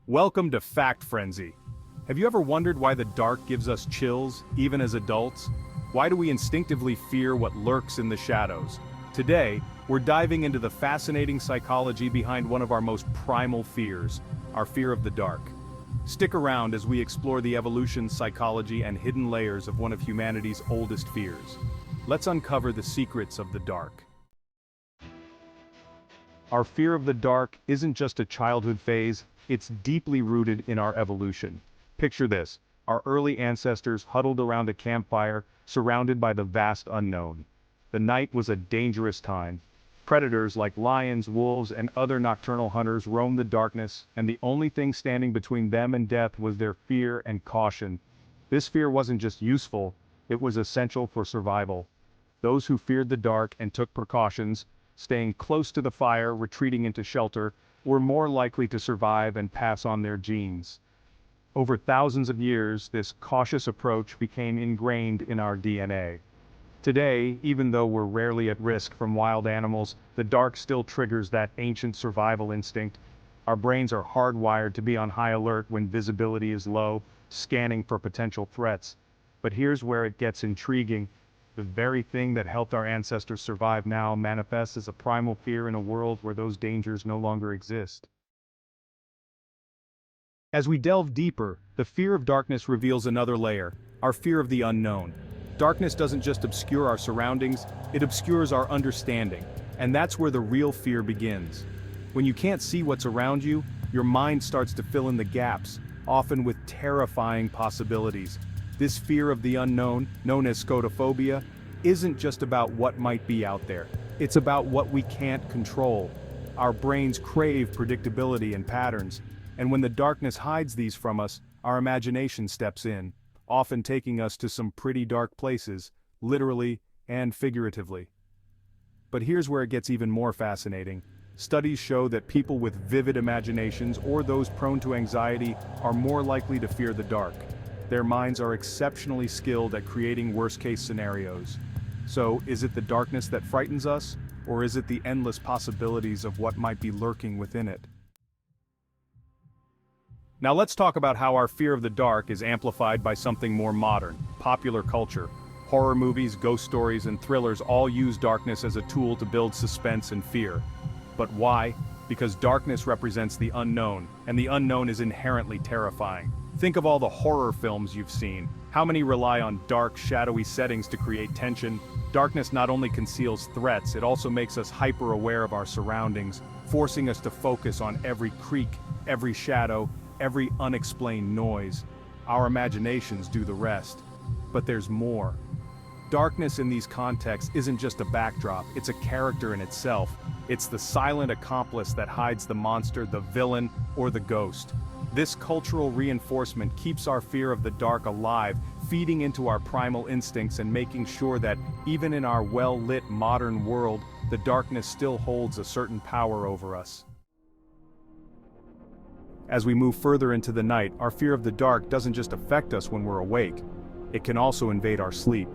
Welcome to Fact Frenzy. Have you ever wondered why the dark gives us chills, even as adults? Why do we instinctively fear what lurks in the shadows? Today, we're diving into the fascinating psychology behind one of our most primal fears, our fear of the dark. Stick around as we explore the evolution, psychology, and hidden layers of one of humanity's oldest fears. Let's uncover the secrets of the dark. Our fear of the dark isn't just a childhood phase, it's deeply rooted in our evolution. Picture this, our early ancestors huddled around a campfire, surrounded by the vast unknown. The night was a dangerous time. Predators like lions, wolves, and other nocturnal hunters roamed the darkness, and the only thing standing between them and death was their fear and caution. This fear wasn't just useful, it was essential for survival. Those who feared the dark and took precautions, staying close to the fire, retreating into shelter, were more likely to survive and pass on their genes. Over thousands of years, this cautious approach became ingrained in our DNA. Today, even though we're rarely at risk from wild animals, the dark still triggers that ancient survival instinct. Our brains are hardwired to be on high alert when visibility is low, scanning for potential threats. But here's where it gets intriguing. The very thing that helped our ancestors survive now manifests as a primal fear in a world where those dangers no longer exist. As we delve deeper, the fear of darkness reveals another layer, our fear of the unknown. Darkness doesn't just obscure our surroundings, it obscures our understanding, and that's where the real fear begins. When you can't see what's around you, your mind starts to fill in the gaps, often with terrifying possibilities. This fear of the unknown, known as Nyctophobia, isn't just about what might be out there. It's about what we can't control. Our brains crave predictability and patterns, and when the darkness hides these from us, our imagination steps in, often taking us to some pretty dark places, literally and figuratively. But here's where it gets even more fascinating. Studies show that people with vivid imaginations or those prone to anxiety are more likely to fear the dark. Their minds are exceptionally skilled at creating worst-case scenarios. So, is it the darkness that frightens us, or is it the endless possibilities of what might be lurking within it? Now let's talk about how our fear of the dark is amplified by something more modern, popular culture. Horror movies, ghost stories, and thrillers all use darkness as a tool to build suspense and fear. But why? Because darkness represents the unknown, and the unknown is inherently terrifying. Think of all the horror films you've seen. How many rely on dark, shadowy settings to create tension? Darkness not only conceals threats, it also makes us hyper-aware of our surroundings, forcing us to focus on every creak, every shadow, every unexplained noise. Our imaginations do the rest. But there's more. Darkness in these contexts isn't just a backdrop, it's a character in itself. It's the silent accomplice that hides the monster, the villain, or the ghost. This cultural reinforcement keeps our fear of the dark alive, feeding into our primal instincts and making sure that, even in our well-lit modern world, the darkness still holds a certain power over us. As we move further into the night, our fear of the dark doesn't just affect us when we're awake. It can also invade our sleep.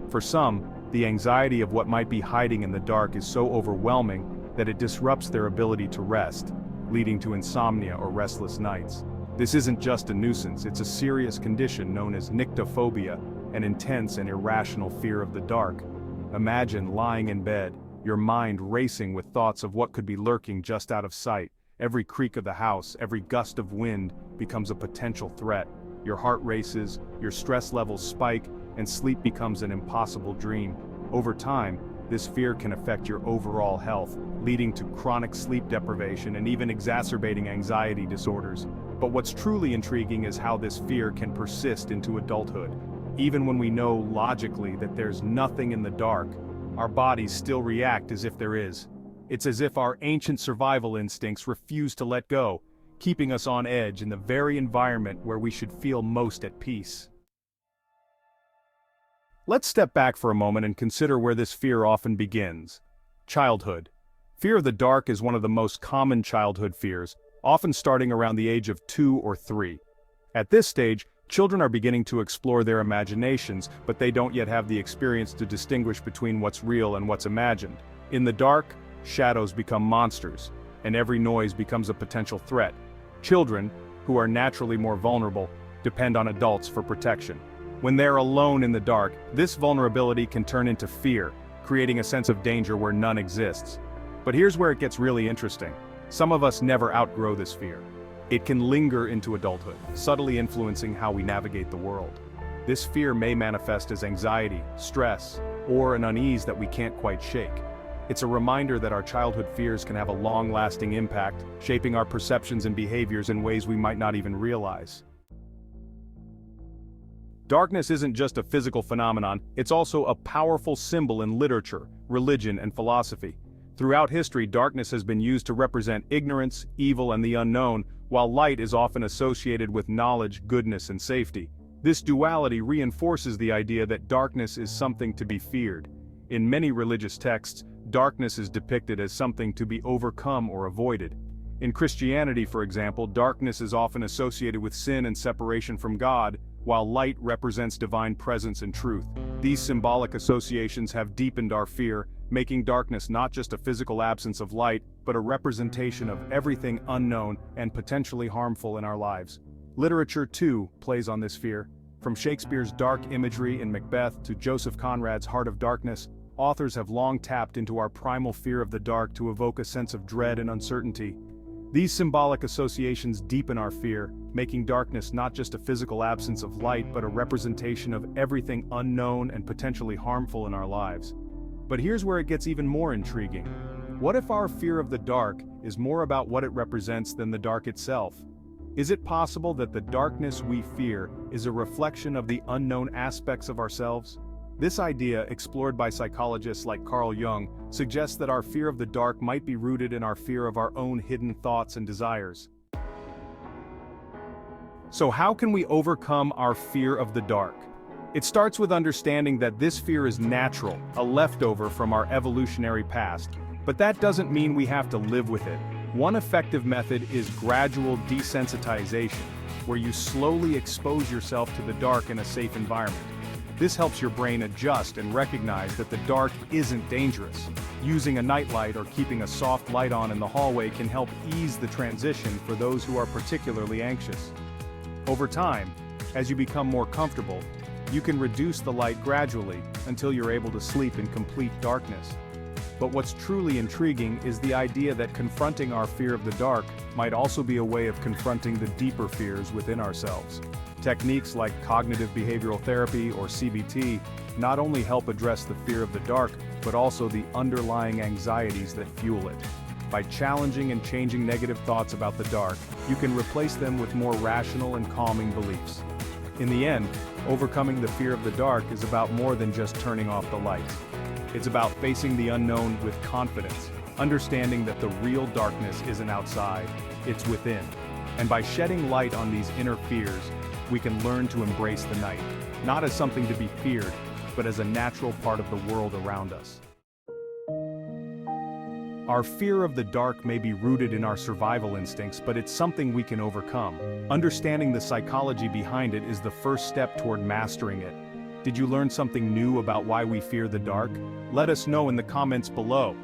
For some, the anxiety of what might be hiding in the dark is so overwhelming that it disrupts their ability to rest, leading to insomnia or restless nights. This isn't just a nuisance, it's a serious condition known as nyctophobia, an intense and irrational fear of the dark. Imagine lying in bed, your mind racing with thoughts of what could be lurking just out of sight. Every creak of the house, every gust of wind becomes a potential threat. Your heart races, your stress levels spike, and sleep becomes an impossible dream. Over time, this fear can affect your overall health, leading to chronic sleep deprivation and even exacerbating anxiety disorders. But what's truly intriguing is how this fear can persist into adulthood. Even when we know logically that there's nothing in the dark, our bodies still react as if there is. It's as if our ancient survival instincts refuse to let go, keeping us on edge in the very environment where we should feel most at peace. Let's step back for a moment and consider where this fear often begins. Childhood. Fear of the dark is one of the most common childhood fears, often starting around the age of 2 or 3. At this stage, children are beginning to explore their imaginations, but they don't yet have the experience to distinguish between what's real and what's imagined. In the dark, shadows become monsters, and every noise becomes a potential threat. Children, who are naturally more vulnerable, depend on adults for protection. When they're alone in the dark, this vulnerability can turn into fear, creating a sense of danger where none exists. But here's where it gets really interesting. Some of us never outgrow this fear. It can linger into adulthood, subtly influencing how we navigate the world. This fear may manifest as anxiety, stress, or an unease that we can't quite shake. It's a reminder that our childhood fears can have a long-lasting impact, shaping our perceptions and behaviors in ways we might not even realize. Darkness isn't just a physical phenomenon, it's also a powerful symbol in literature, religion, and philosophy. Throughout history, darkness has been used to represent ignorance, evil, and the unknown, while light is often associated with knowledge, goodness, and safety. This duality reinforces the idea that darkness is something to be feared. In many religious texts, darkness is depicted as something to be overcome or avoided. In Christianity, for example, darkness is often associated with sin and separation from God, while light represents divine presence and truth. These symbolic associations have deepened our fear, making darkness not just a physical absence of light, but a representation of everything unknown and potentially harmful in our lives. Literature, too, plays on this fear. From Shakespeare's dark imagery in Macbeth to Joseph Conrad's Heart of Darkness, authors have long tapped into our primal fear of the dark to evoke a sense of dread and uncertainty. These symbolic associations deepen our fear, making darkness not just a physical absence of light but a representation of everything unknown and potentially harmful in our lives. But here's where it gets even more intriguing. What if our fear of the dark is more about what it represents than the dark itself? Is it possible that the darkness we fear is a reflection of the unknown aspects of ourselves? This idea, explored by psychologists like Carl Jung, suggests that our fear of the dark might be rooted in our fear of our own hidden thoughts and desires. So how can we overcome our fear of the dark? It starts with understanding that this fear is natural, a leftover from our evolutionary past. But that doesn't mean we have to live with it. One effective method is gradual desensitization, where you slowly expose yourself to the dark in a safe environment. This helps your brain adjust and recognize that the dark isn't dangerous. Using a nightlight or keeping a soft light on in the hallway can help ease the transition for those who are particularly anxious. Over time, as you become more comfortable, you can reduce the light gradually until you're able to sleep in complete darkness. But what's truly intriguing is the idea that confronting our fear of the dark might also be a way of confronting the deeper fears within ourselves. Techniques like cognitive behavioral therapy or CBT not only help address the fear of the dark, but also the underlying anxieties that fuel it. By challenging and changing negative thoughts about the dark, you can replace them with more rational and calming beliefs. In the end, overcoming the fear of the dark is about more than just turning off the lights. It's about facing the unknown with confidence, understanding that the real darkness isn't outside, it's within. And by shedding light on these inner fears, we can learn to embrace the night, not as something to be feared, but as a natural part of the world around us. Our fear of the dark may be rooted in our survival instincts, but it's something we can overcome. Understanding the psychology behind it is the first step toward mastering it. Did you learn something new about why we fear the dark? Let us know in the comments below.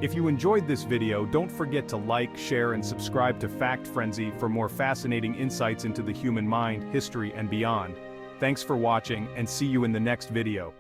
If you enjoyed this video, don't forget to like, share, and subscribe to Fact Frenzy for more fascinating insights into the human mind, history, and beyond. Thanks for watching, and see you in the next video.